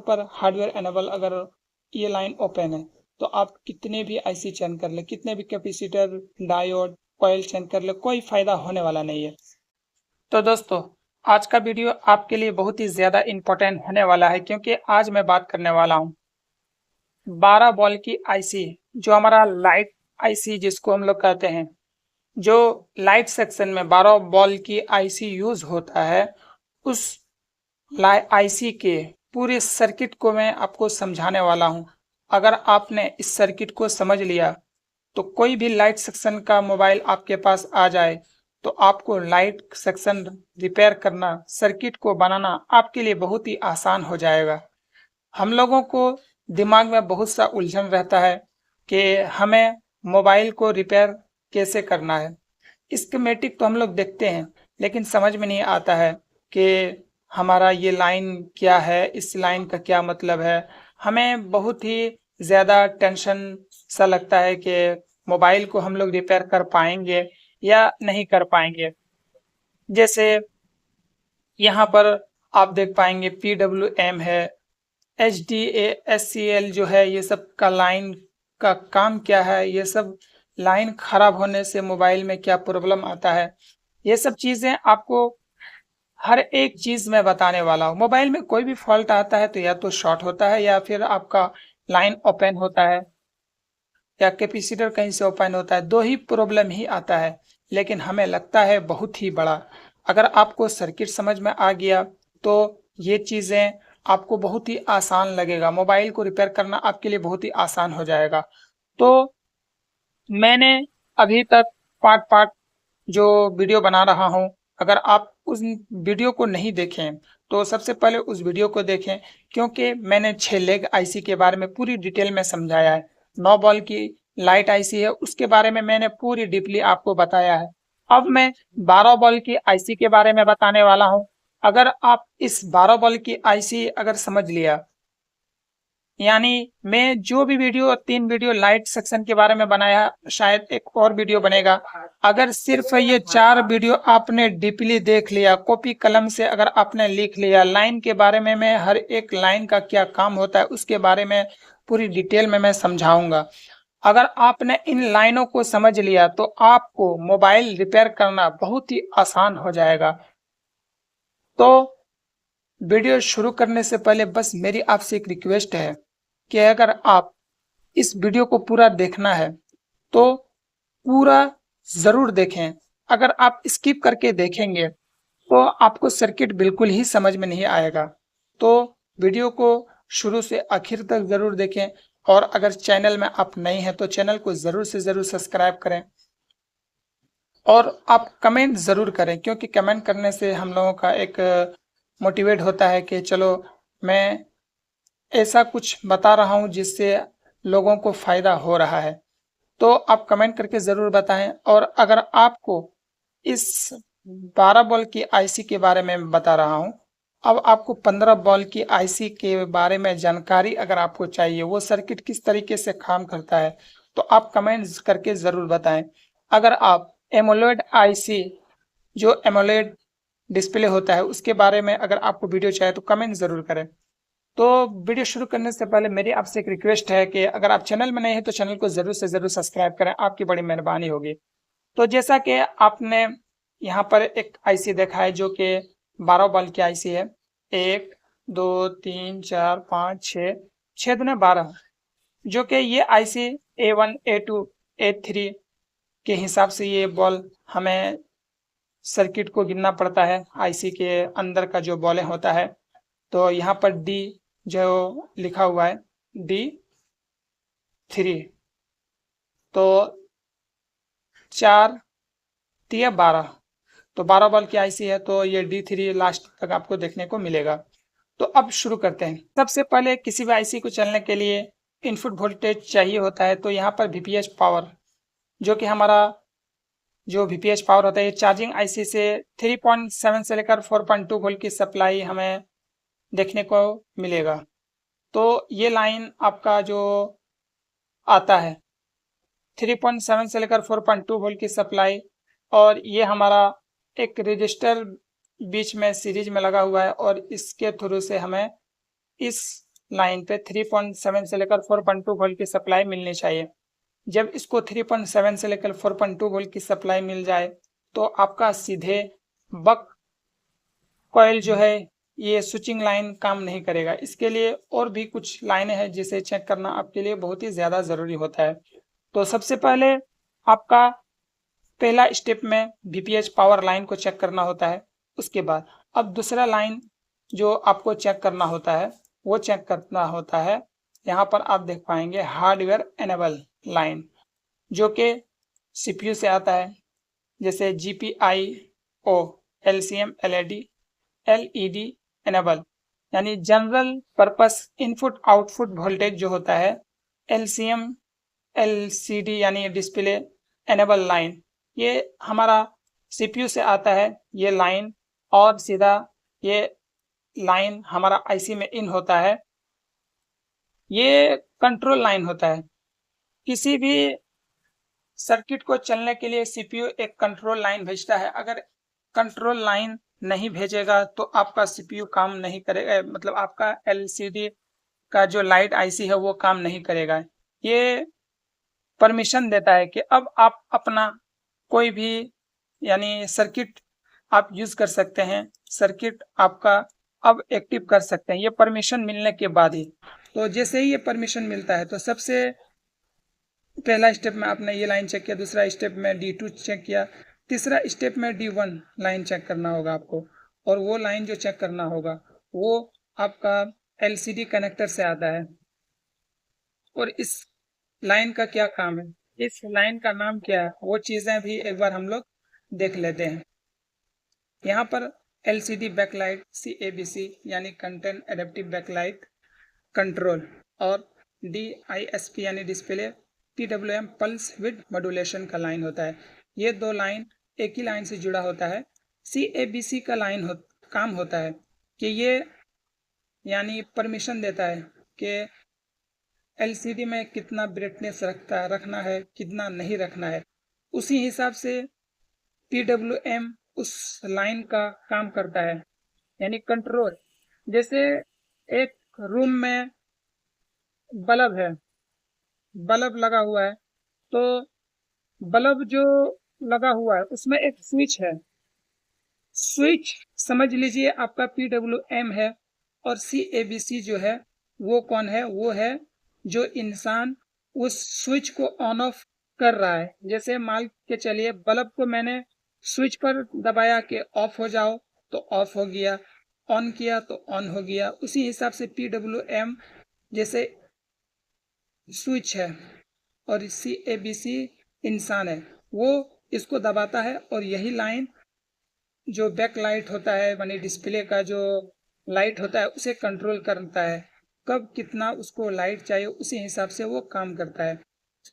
पर hardware enable अगर ये लाइन ओपन है तो आप कितने भी आईसी चेंज कर ले, कितने भी कैपेसिटर, डायोड, कॉइल चेंज कर ले, कोई फायदा होने वाला नहीं है। तो दोस्तों, आज का वीडियो आपके लिए बहुत ही ज़्यादा इम्पोर्टेंट होने वाला है, क्योंकि आज मैं बात करने वाला हूँ 12 वोल्ट की आईसी, जो हमारा लाइट आईसी जिसको हम लोग कहते हैं, जो लाइट सेक्शन में 12 वोल्ट की आईसी यूज होता है, उस आईसी के पूरे सर्किट को मैं आपको समझाने वाला हूं। अगर आपने इस सर्किट को समझ लिया तो कोई भी लाइट सेक्शन का मोबाइल आपके पास आ जाए तो आपको लाइट सेक्शन रिपेयर करना, सर्किट को बनाना आपके लिए बहुत ही आसान हो जाएगा। हम लोगों को दिमाग में बहुत सा उलझन रहता है कि हमें मोबाइल को रिपेयर कैसे करना है। स्कीमेटिक तो हम लोग देखते हैं, लेकिन समझ में नहीं आता है कि हमारा ये लाइन क्या है, इस लाइन का क्या मतलब है। हमें बहुत ही ज़्यादा टेंशन सा लगता है कि मोबाइल को हम लोग रिपेयर कर पाएंगे या नहीं कर पाएंगे। जैसे यहाँ पर आप देख पाएंगे PWM है, HDASCL जो है, ये सब का लाइन का काम क्या है, ये सब लाइन खराब होने से मोबाइल में क्या प्रॉब्लम आता है, ये सब चीज़ें आपको हर एक चीज़ मैं बताने वाला हूँ। मोबाइल में कोई भी फॉल्ट आता है तो या तो शॉर्ट होता है या फिर आपका लाइन ओपन होता है या कैपेसिटर कहीं से ओपन होता है, दो ही प्रॉब्लम ही आता है, लेकिन हमें लगता है बहुत ही बड़ा। अगर आपको सर्किट समझ में आ गया तो ये चीज़ें आपको बहुत ही आसान लगेगा, मोबाइल को रिपेयर करना आपके लिए बहुत ही आसान हो जाएगा। तो मैंने अभी तक पार्ट पार्ट जो वीडियो बना रहा हूँ, अगर आप उस वीडियो को नहीं देखें तो सबसे पहले उस वीडियो को देखें, क्योंकि मैंने 6 लेग आईसी के बारे में पूरी डिटेल में समझाया है। 9 बॉल की लाइट आईसी है, उसके बारे में मैंने पूरी डीपली आपको बताया है। अब मैं 12 बॉल की आईसी के बारे में बताने वाला हूँ। अगर आप इस 12 बॉल की आईसी अगर समझ लिया, यानी मैं जो भी वीडियो 3 वीडियो लाइट सेक्शन के बारे में बनाया, शायद एक और वीडियो बनेगा, अगर सिर्फ ये 4 वीडियो आपने डीपली देख लिया, कॉपी कलम से अगर आपने लिख लिया, लाइन के बारे में मैं हर एक लाइन का क्या काम होता है उसके बारे में पूरी डिटेल में मैं समझाऊंगा। अगर आपने इन लाइनों को समझ लिया तो आपको मोबाइल रिपेयर करना बहुत ही आसान हो जाएगा। तो वीडियो शुरू करने से पहले बस मेरी आपसे एक रिक्वेस्ट है कि अगर आप इस वीडियो को पूरा देखना है तो पूरा ज़रूर देखें। अगर आप स्किप करके देखेंगे तो आपको सर्किट बिल्कुल ही समझ में नहीं आएगा। तो वीडियो को शुरू से आखिर तक ज़रूर देखें, और अगर चैनल में आप नए हैं तो चैनल को ज़रूर से ज़रूर सब्सक्राइब करें, और आप कमेंट ज़रूर करें, क्योंकि कमेंट करने से हम लोगों का एक मोटिवेट होता है कि चलो मैं ऐसा कुछ बता रहा हूँ जिससे लोगों को फ़ायदा हो रहा है। तो आप कमेंट करके ज़रूर बताएं। और अगर आपको इस 12 बॉल की आईसी के बारे में बता रहा हूँ, अब आपको 15 बॉल की आईसी के बारे में जानकारी अगर आपको चाहिए, वो सर्किट किस तरीके से काम करता है, तो आप कमेंट्स करके ज़रूर बताएं। अगर आप एमोलेड आईसी, जो एमोलेड डिस्प्ले होता है, उसके बारे में अगर आपको वीडियो चाहिए तो कमेंट ज़रूर करें। तो वीडियो शुरू करने से पहले मेरी आपसे एक रिक्वेस्ट है कि अगर आप चैनल में नए हैं तो चैनल को ज़रूर से ज़रूर सब्सक्राइब करें, आपकी बड़ी मेहरबानी होगी। तो जैसा कि आपने यहाँ पर एक आईसी देखा है जो कि 12 बल्ब की आईसी है, 1 2 3 4 5 6, 6 दूने 12, जो कि ये आईसी A1 A2 A3 के हिसाब से ये बॉल हमें सर्किट को गिनना पड़ता है। आईसी के अंदर का जो बॉलें होता है, तो यहाँ पर D जो लिखा हुआ है D3, तो 4 3 12, तो 12 बल्ब की आईसी है, तो ये D3 लास्ट तक आपको देखने को मिलेगा। तो अब शुरू करते हैं। सबसे पहले किसी भी आईसी को चलने के लिए इनपुट वोल्टेज चाहिए होता है, तो यहाँ पर VPH पावर, जो कि हमारा जो VPH पावर होता है, ये चार्जिंग आईसी से 3.7 से लेकर 4.2 वोल्ट की सप्लाई हमें देखने को मिलेगा। तो ये लाइन आपका जो आता है 3.7 से लेकर 4.2 वोल्ट की सप्लाई, और ये हमारा एक रजिस्टर बीच में सीरीज में लगा हुआ है, और इसके थ्रू से हमें इस लाइन पे 3.7 से लेकर 4.2 वोल्ट की सप्लाई मिलनी चाहिए। जब इसको 3.7 से लेकर 4.2 वोल्ट की सप्लाई मिल जाए तो आपका सीधे बक कॉइल जो है ये स्विचिंग लाइन काम नहीं करेगा। इसके लिए और भी कुछ लाइनें हैं जिसे चेक करना आपके लिए बहुत ही ज़्यादा ज़रूरी होता है। तो सबसे पहले आपका पहला स्टेप में वीपीएच पावर लाइन को चेक करना होता है। उसके बाद अब दूसरा लाइन जो आपको चेक करना होता है वो चेक करना होता है, यहाँ पर आप देख पाएंगे हार्डवेयर एनेबल लाइन, जो कि सीपीयू से आता है, जैसे जीपीआईओ, एलसीएम, एलईडी एनेबल, यानी general purpose input output voltage जो होता है, एलसीएम, एलसीडी यानी डिस्प्ले एनेबल लाइन, ये हमारा सीपीयू से आता है ये लाइन, और सीधा ये लाइन हमारा आईसी में इन होता है। ये कंट्रोल लाइन होता है। किसी भी सर्किट को चलने के लिए सीपीयू एक कंट्रोल लाइन भेजता है। अगर कंट्रोल लाइन नहीं भेजेगा तो आपका सीपीयू काम नहीं करेगा, मतलब आपका एलसीडी का जो लाइट आईसी है वो काम नहीं करेगा। ये परमिशन देता है कि अब आप अपना कोई भी यानी सर्किट आप यूज कर सकते हैं, सर्किट आपका अब एक्टिव कर सकते हैं, ये परमिशन मिलने के बाद ही। तो जैसे ही ये परमिशन मिलता है तो सबसे पहला स्टेप में आपने ये लाइन चेक किया, दूसरा स्टेप में D2 चेक किया, तीसरा स्टेप में D1 लाइन चेक करना होगा आपको। और वो लाइन जो चेक करना होगा वो आपका एलसीडी कनेक्टर से आता है। और इस लाइन का क्या काम है, इस लाइन का नाम क्या है, वो चीज़ें भी एक बार हम लोग देख लेते हैं। यहाँ पर एलसीडी बैकलाइट CABC यानी कंटेंट एडेप्टिव बैकलाइट कंट्रोल, और DISP यानी display PWM pulse with modulation का लाइन होता है। ये दो लाइन एक ही लाइन से जुड़ा होता है। CABC का लाइन काम होता है कि ये यानी परमिशन देता है कि एलसीडी में कितना ब्राइटनेस रखना है, कितना नहीं रखना है। उसी हिसाब से PWM उस लाइन का काम करता है, यानी कंट्रोल। जैसे एक रूम में बल्ब है, बल्ब लगा हुआ है, तो बल्ब जो लगा हुआ है उसमें एक स्विच है। स्विच समझ लीजिए आपका PWM है, और CABC जो है वो कौन है, वो है जो इंसान उस स्विच को ऑन ऑफ कर रहा है। जैसे मान के चलिए बल्ब को मैंने स्विच पर दबाया कि ऑफ हो जाओ तो ऑफ हो गया, ऑन किया तो ऑन हो गया। उसी हिसाब से PWM जैसे स्विच है और CABC इंसान है, वो इसको दबाता है और यही लाइन जो बैक लाइट होता है यानी डिस्प्ले का जो लाइट होता है उसे कंट्रोल करता है, कब कितना उसको लाइट चाहिए उसी हिसाब से वो काम करता है।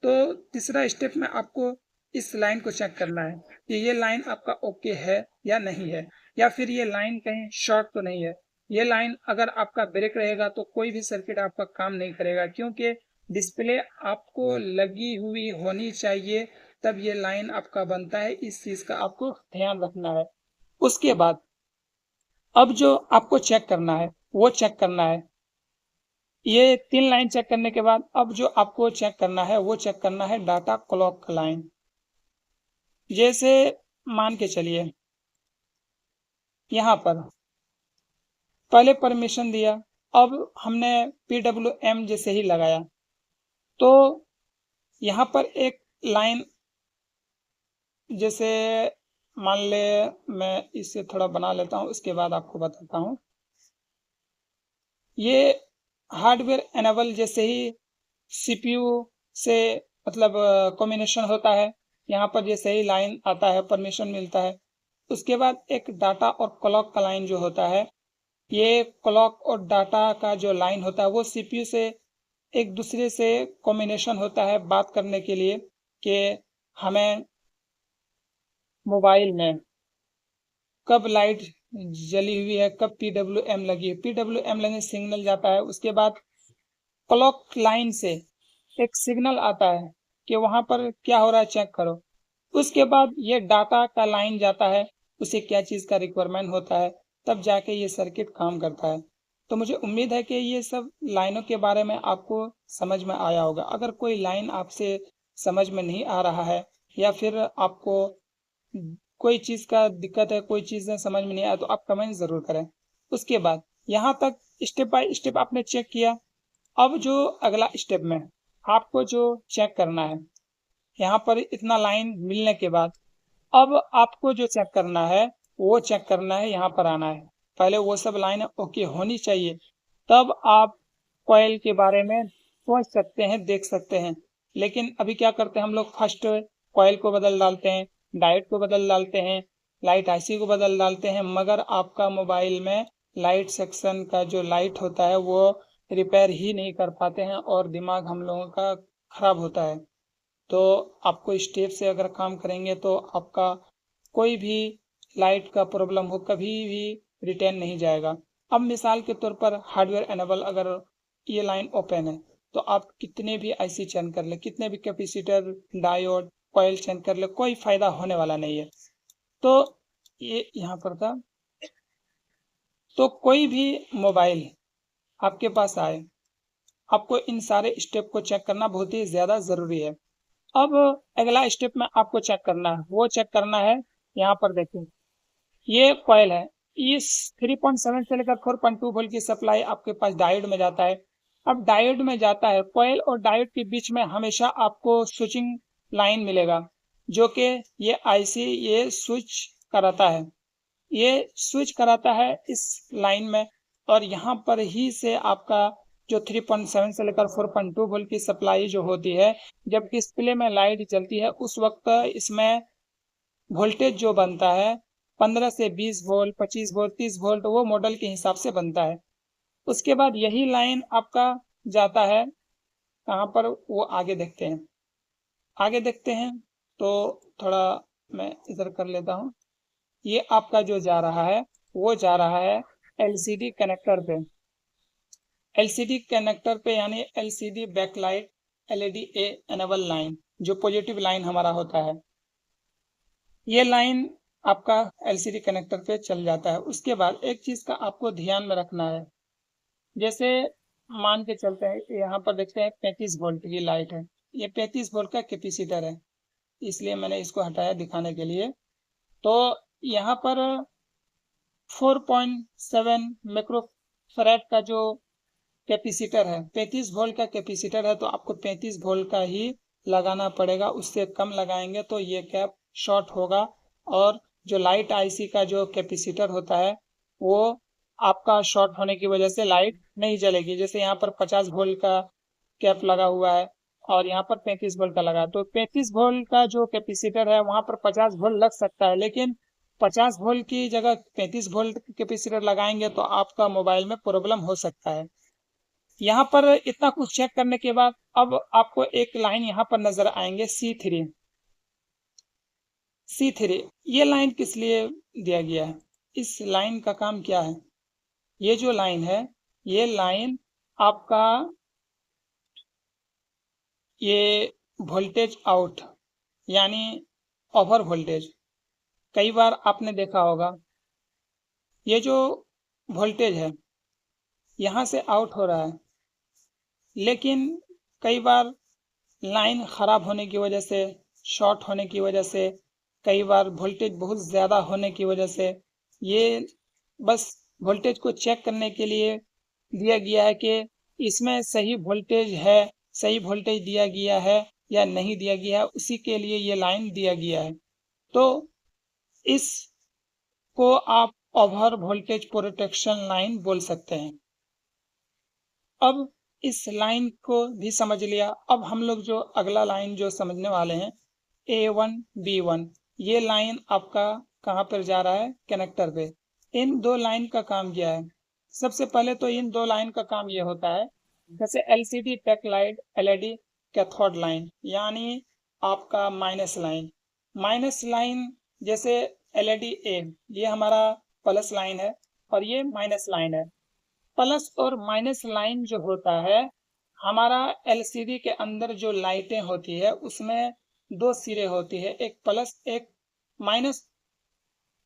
तो तीसरा स्टेप में आपको इस लाइन को चेक करना है कि ये लाइन आपका ओके है या नहीं है, या फिर ये लाइन कहीं शॉर्ट तो नहीं है। ये लाइन अगर आपका ब्रेक रहेगा तो कोई भी सर्किट आपका काम नहीं करेगा, क्योंकि डिस्प्ले आपको लगी हुई होनी चाहिए तब ये लाइन आपका बनता है। इस चीज का आपको ध्यान रखना है। उसके बाद अब जो आपको चेक करना है वो चेक करना है, ये 3 लाइन चेक करने के बाद अब जो आपको चेक करना है वो चेक करना है डाटा क्लॉक लाइन। जैसे मान के चलिए यहाँ पर पहले परमिशन दिया, अब हमने PWM जैसे ही लगाया तो यहाँ पर एक लाइन, जैसे मान ले मैं इसे थोड़ा बना लेता हूँ उसके बाद आपको बताता हूँ। ये हार्डवेयर एनेबल जैसे ही सीपीयू से मतलब कॉम्बिनेशन होता है, यहाँ पर जैसे ही लाइन आता है परमिशन मिलता है। उसके बाद एक डाटा और क्लॉक का लाइन जो होता है, ये क्लॉक और डाटा का जो लाइन होता है वो सीपीयू से एक दूसरे से कॉम्बिनेशन होता है बात करने के लिए कि हमें मोबाइल में कब लाइट जली हुई है, कब PWM लगी है। PWM लगने सिग्नल जाता है, उसके बाद क्लॉक लाइन से एक सिग्नल आता है कि वहां पर क्या हो रहा है चेक करो। उसके बाद ये डाटा का लाइन जाता है, उसे क्या चीज का रिक्वायरमेंट होता है, तब जाके ये सर्किट काम करता है। तो मुझे उम्मीद है कि ये सब लाइनों के बारे में आपको समझ में आया होगा। अगर कोई लाइन आपसे समझ में नहीं आ रहा है या फिर आपको कोई चीज़ का दिक्कत है, कोई चीज़ें समझ में नहीं आया तो आप कमेंट ज़रूर करें। उसके बाद यहाँ तक स्टेप बाय स्टेप आपने चेक किया। अब जो अगला स्टेप में आपको जो चेक करना है, यहाँ पर इतना लाइन मिलने के बाद अब आपको जो चेक करना है वो चेक करना है, यहाँ पर आना है। पहले वो सब लाइन ओके होनी चाहिए, तब आप कॉइल के बारे में सोच सकते हैं, देख सकते हैं। लेकिन अभी क्या करते हैं हम लोग, फर्स्ट कॉइल को बदल डालते हैं, डायोड को बदल डालते हैं, लाइट आईसी को बदल डालते हैं, मगर आपका मोबाइल में लाइट सेक्शन का जो लाइट होता है वो रिपेयर ही नहीं कर पाते हैं और दिमाग हम लोगों का खराब होता है। तो आपको स्टेप से अगर काम करेंगे तो आपका कोई भी लाइट का प्रॉब्लम हो कभी भी रिटर्न नहीं जाएगा। अब मिसाल के तौर पर हार्डवेयर एनेबल अगर ये लाइन ओपन है तो आप कितने भी आईसी चेंज कर ले, कितने भी कैपेसिटर डायोड कॉइल चेंज कर ले, कोई फायदा होने वाला नहीं है। तो ये यहाँ पर था। तो कोई भी मोबाइल आपके पास आए, आपको इन सारे स्टेप को चेक करना बहुत ही ज़्यादा ज़रूरी है। अब अगला स्टेप में आपको चेक करना है, वो चेक करना है, यहाँ पर देखिए ये कॉइल है, इस 3.7 से लेकर 4.2 वोल्ट की सप्लाई आपके पास डायोड में जाता है। अब डायोड में जाता है, कॉइल और डायोड के बीच में हमेशा आपको स्विचिंग लाइन मिलेगा, जो कि ये आईसी ये स्विच कराता है, ये स्विच कराता है इस लाइन में। और यहाँ पर ही से आपका जो 3.7 से लेकर 4.2 वोल्ट की सप्लाई जो होती है, जब डिस्प्ले में लाइट जलती है उस वक्त इसमें वोल्टेज जो बनता है 15 से 20 वोल्ट, 25 वोल्ट, 30 वोल्ट, वो मॉडल के हिसाब से बनता है। उसके बाद यही लाइन आपका जाता है कहाँ पर, वो आगे देखते हैं। आगे देखते हैं तो थोड़ा मैं इधर कर लेता हूँ। ये आपका जो जा रहा है वो जा रहा है एलसीडी कनेक्टर पे, एलसीडी कनेक्टर पे यानी एलसीडी बैकलाइट एलईडी ए एनेबल लाइन, जो पॉजिटिव लाइन हमारा होता है, ये लाइन आपका एलसीडी कनेक्टर पे चल जाता है। उसके बाद एक चीज़ का आपको ध्यान में रखना है, जैसे मान के चलते हैं यहाँ पर देखते हैं 35 वोल्ट की लाइट है, ये 35 वोल्ट का कैपेसिटर है, इसलिए मैंने इसको हटाया दिखाने के लिए। तो यहाँ पर 4.7 माइक्रोफैराड का जो कैपेसिटर है, 35 वोल्ट का कैपेसिटर है, तो आपको 35 वोल्ट का ही लगाना पड़ेगा। उससे कम लगाएंगे तो ये कैप शॉर्ट होगा और जो लाइट आईसी का जो कैपेसिटर होता है वो आपका शॉर्ट होने की वजह से लाइट नहीं जलेगी। जैसे यहाँ पर 50 वोल्ट का कैप लगा हुआ है और यहाँ पर 35 वोल्ट का लगा है, तो 35 वोल्ट का जो कैपेसिटर है वहाँ पर 50 वोल्ट लग सकता है, लेकिन 50 वोल्ट की जगह 35 वोल्ट कैपेसिटर लगाएंगे तो आपका मोबाइल में प्रॉब्लम हो सकता है। यहाँ पर इतना कुछ चेक करने के बाद अब आपको एक लाइन यहाँ पर नजर आएंगे C3। C3 ये लाइन किस लिए दिया गया है, इस लाइन का काम क्या है? ये जो लाइन है ये लाइन आपका ये वोल्टेज आउट यानी ओवर वोल्टेज, कई बार आपने देखा होगा ये जो वोल्टेज है यहाँ से आउट हो रहा है, लेकिन कई बार लाइन ख़राब होने की वजह से, शॉर्ट होने की वजह से, कई बार वोल्टेज बहुत ज़्यादा होने की वजह से, ये बस वोल्टेज को चेक करने के लिए दिया गया है कि इसमें सही वोल्टेज है, सही वोल्टेज दिया गया है या नहीं दिया गया है, उसी के लिए ये लाइन दिया गया है। तो इसको आप ओवर वोल्टेज प्रोटेक्शन लाइन बोल सकते हैं। अब इस लाइन को भी समझ लिया, अब हम लोग जो अगला लाइन जो समझने वाले हैं A1 B1, ये लाइन आपका कहाँ पर जा रहा है, कनेक्टर पे। इन दो लाइन का काम क्या है? सबसे पहले तो इन दो लाइन का काम ये होता है, जैसे एलसीडी टेक लाइट एलईडी कैथोड लाइन यानी आपका माइनस लाइन जैसे एलईडी ए, ये हमारा प्लस लाइन है और ये माइनस लाइन है। प्लस और माइनस लाइन जो होता है, हमारा एलसीडी के अंदर जो लाइटें होती है उसमें दो सिरे होती है, एक प्लस एक माइनस।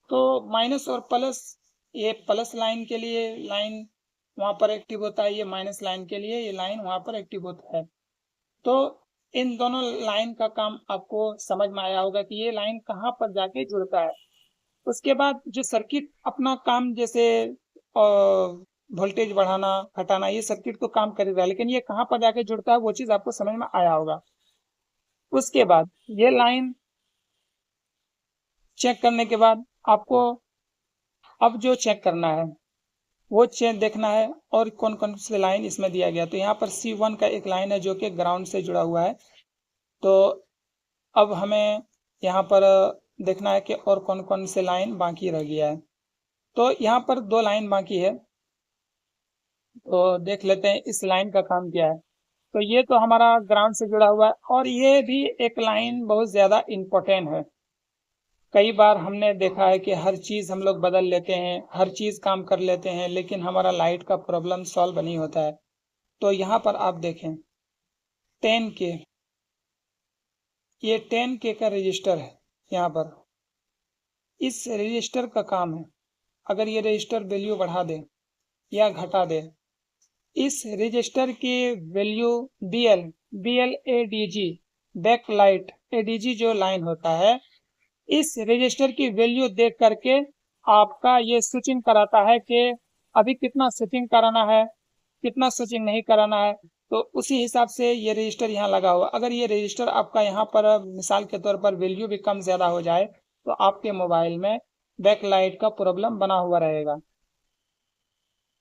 तो माइनस और प्लस, ये प्लस लाइन के लिए लाइन वहाँ पर एक्टिव होता है, ये माइनस लाइन के लिए ये लाइन वहाँ पर एक्टिव होता है। तो इन दोनों लाइन का काम आपको समझ में आया होगा कि ये लाइन कहाँ पर जाके जुड़ता है। उसके बाद जो सर्किट अपना काम जैसे वोल्टेज बढ़ाना घटाना ये सर्किट तो काम करेगा, लेकिन ये कहाँ पर जाके जुड़ता है वो चीज़ आपको समझ में आया होगा। उसके बाद ये लाइन चेक करने के बाद आपको अब जो चेक करना है वो चेक देखना है और कौन कौन से लाइन इसमें दिया गया। तो यहाँ पर C1 का एक लाइन है जो कि ग्राउंड से जुड़ा हुआ है। तो अब हमें यहाँ पर देखना है कि और कौन कौन से लाइन बाकी रह गया है। तो यहाँ पर 2 लाइन बाकी है, तो देख लेते हैं इस लाइन का काम क्या है। तो ये तो हमारा ग्राउंड से जुड़ा हुआ है और ये भी एक लाइन बहुत ज़्यादा इम्पोर्टेंट है। कई बार हमने देखा है कि हर चीज़ हम लोग बदल लेते हैं, हर चीज़ काम कर लेते हैं, लेकिन हमारा लाइट का प्रॉब्लम सॉल्व नहीं होता है। तो यहाँ पर आप देखें 10K, ये 10K का रजिस्टर है। यहाँ पर इस रजिस्टर का काम है, अगर ये रजिस्टर वैल्यू बढ़ा दे या घटा दे, इस रजिस्टर की value BL ADG back light ADG जो लाइन होता है, इस रजिस्टर की वैल्यू देख करके आपका ये स्विचिंग कराता है कि अभी कितना स्विचिंग कराना है, कितना स्विचिंग नहीं कराना है। तो उसी हिसाब से ये रजिस्टर यहाँ लगा हुआ। अगर ये रजिस्टर आपका यहाँ पर मिसाल के तौर पर वैल्यू भी कम ज़्यादा हो जाए तो आपके मोबाइल में बैक लाइट का प्रॉब्लम बना हुआ रहेगा।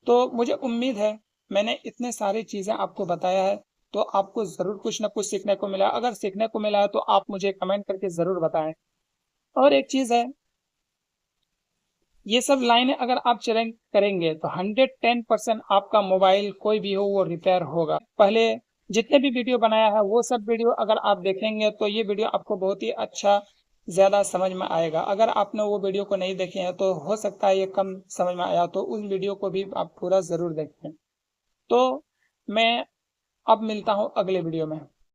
तो मुझे उम्मीद है मैंने इतने सारी चीज़ें आपको बताया है तो आपको ज़रूर कुछ ना कुछ सीखने को मिला। अगर सीखने को मिला है तो आप मुझे कमेंट करके ज़रूर बताएं। और एक चीज़ है, ये सब लाइनें अगर आप चेंज करेंगे तो 110% आपका मोबाइल कोई भी हो वो रिपेयर होगा। पहले जितने भी वीडियो बनाया है वो सब वीडियो अगर आप देखेंगे तो ये वीडियो आपको बहुत ही अच्छा ज़्यादा समझ में आएगा। अगर आपने वो वीडियो को नहीं देखे हैं तो हो सकता है ये कम समझ में आया, तो उस वीडियो को भी आप पूरा ज़रूर देखें। तो मैं अब मिलता हूँ अगले वीडियो में।